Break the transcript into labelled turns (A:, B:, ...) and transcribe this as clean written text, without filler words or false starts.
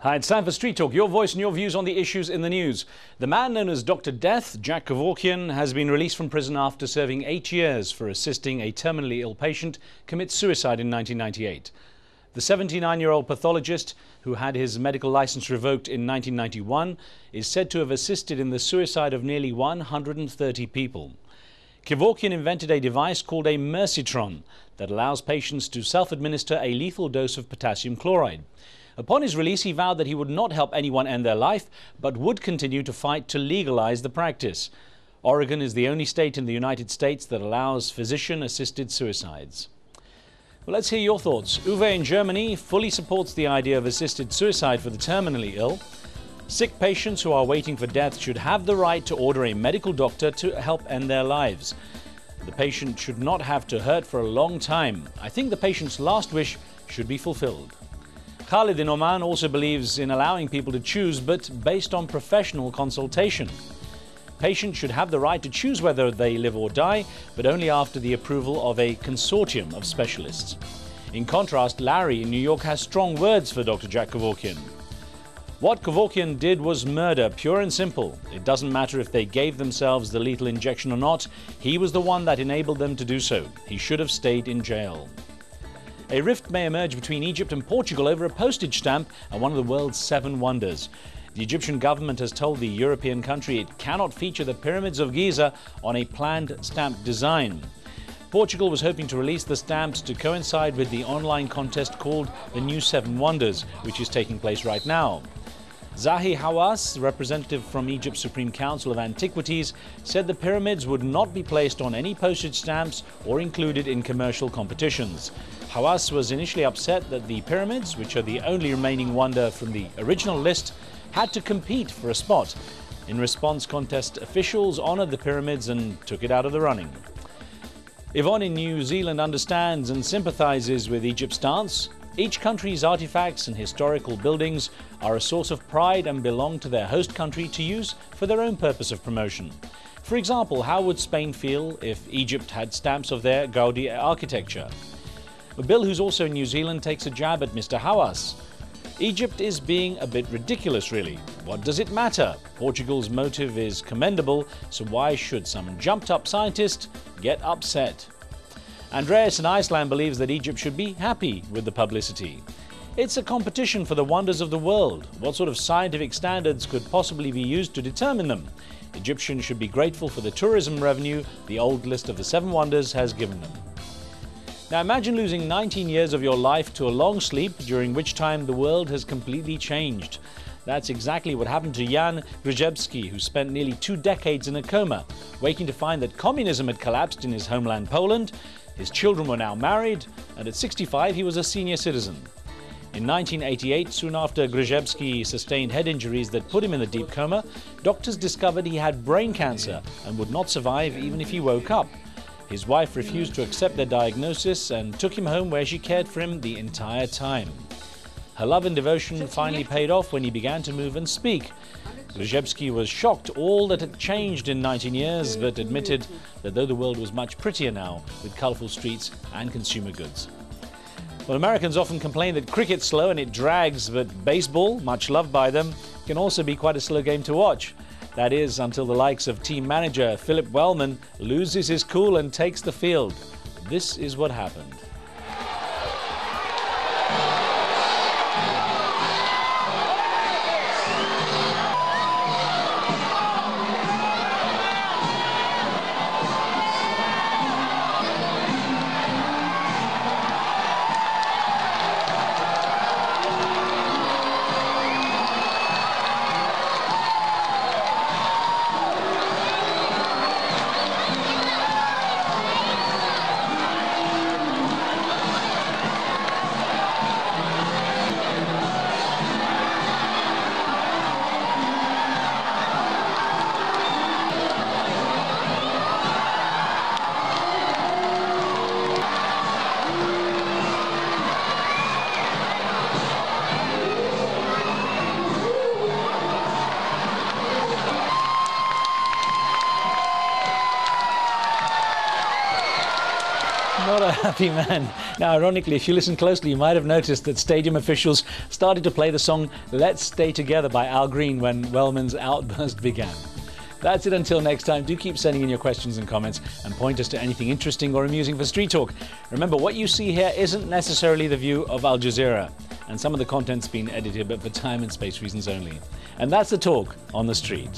A: Hi, it's time for Street Talk, your voice and your views on the issues in the news. The man known as Dr. Death, Jack Kevorkian, has been released from prison after serving 8 years for assisting a terminally ill patient commit suicide in 1998. The 79-year-old pathologist, who had his medical license revoked in 1991, is said to have assisted in the suicide of nearly 130 people. Kevorkian invented a device called a mercytron that allows patients to self-administer a lethal dose of potassium chloride. Upon his release, he vowed that he would not help anyone end their life, but would continue to fight to legalize the practice. Oregon is the only state in the United States that allows physician-assisted suicides. Well, let's hear your thoughts. Uwe in Germany fully supports the idea of assisted suicide for the terminally ill. Sick patients who are waiting for death should have the right to order a medical doctor to help end their lives. The patient should not have to hurt for a long time. I think the patient's last wish should be fulfilled. Khalid in Oman also believes in allowing people to choose, but based on professional consultation. Patients should have the right to choose whether they live or die, but only after the approval of a consortium of specialists. In contrast, Larry in New York has strong words for Dr. Jack Kevorkian. What Kevorkian did was murder, pure and simple. It doesn't matter if they gave themselves the lethal injection or not. He was the one that enabled them to do so. He should have stayed in jail. A rift may emerge between Egypt and Portugal over a postage stamp and one of the world's 7 wonders. The Egyptian government has told the European country it cannot feature the Pyramids of Giza on a planned stamp design. Portugal was hoping to release the stamps to coincide with the online contest called the New 7 Wonders, which is taking place right now. Zahi Hawass, representative from Egypt's Supreme Council of Antiquities, said the pyramids would not be placed on any postage stamps or included in commercial competitions. Hawass was initially upset that the pyramids, which are the only remaining wonder from the original list, had to compete for a spot. In response, contest officials honored the pyramids and took it out of the running. Yvonne in New Zealand understands and sympathizes with Egypt's stance. Each country's artifacts and historical buildings are a source of pride and belong to their host country to use for their own purpose of promotion. For example, how would Spain feel if Egypt had stamps of their Gaudi architecture? Bill, who's also in New Zealand, takes a jab at Mr. Hawass. Egypt is being a bit ridiculous, really. What does it matter? Portugal's motive is commendable, so why should some jumped-up scientist get upset? Andreas in Iceland believes that Egypt should be happy with the publicity. It's a competition for the wonders of the world. What sort of scientific standards could possibly be used to determine them? Egyptians should be grateful for the tourism revenue the old list of the 7 wonders has given them. Now imagine losing 19 years of your life to a long sleep, during which time the world has completely changed. That's exactly what happened to Jan Grzyzewski, who spent nearly 2 decades in a coma, waiting to find that communism had collapsed in his homeland Poland. His children were now married, and at 65 he was a senior citizen. In 1988, soon after Grzyzewski sustained head injuries that put him in a deep coma, doctors discovered he had brain cancer and would not survive even if he woke up. His wife refused to accept their diagnosis and took him home, where she cared for him the entire time. Her love and devotion finally paid off when he began to move and speak. Grzyzewski was shocked all that had changed in 19 years, but admitted that though the world was much prettier now, with colourful streets and consumer goods. Well, Americans often complain that cricket's slow and it drags, but baseball, much loved by them, can also be quite a slow game to watch. That is, until the likes of team manager Philip Wellman loses his cool and takes the field. This is what happened. Not a happy man. Now, ironically, if you listen closely, you might have noticed that stadium officials started to play the song Let's Stay Together by Al Green when Wellman's outburst began. That's it until next time. Do keep sending in your questions and comments and point us to anything interesting or amusing for Street Talk. Remember, what you see here isn't necessarily the view of Al Jazeera, and some of the content's been edited, but for time and space reasons only. And that's the talk on the street.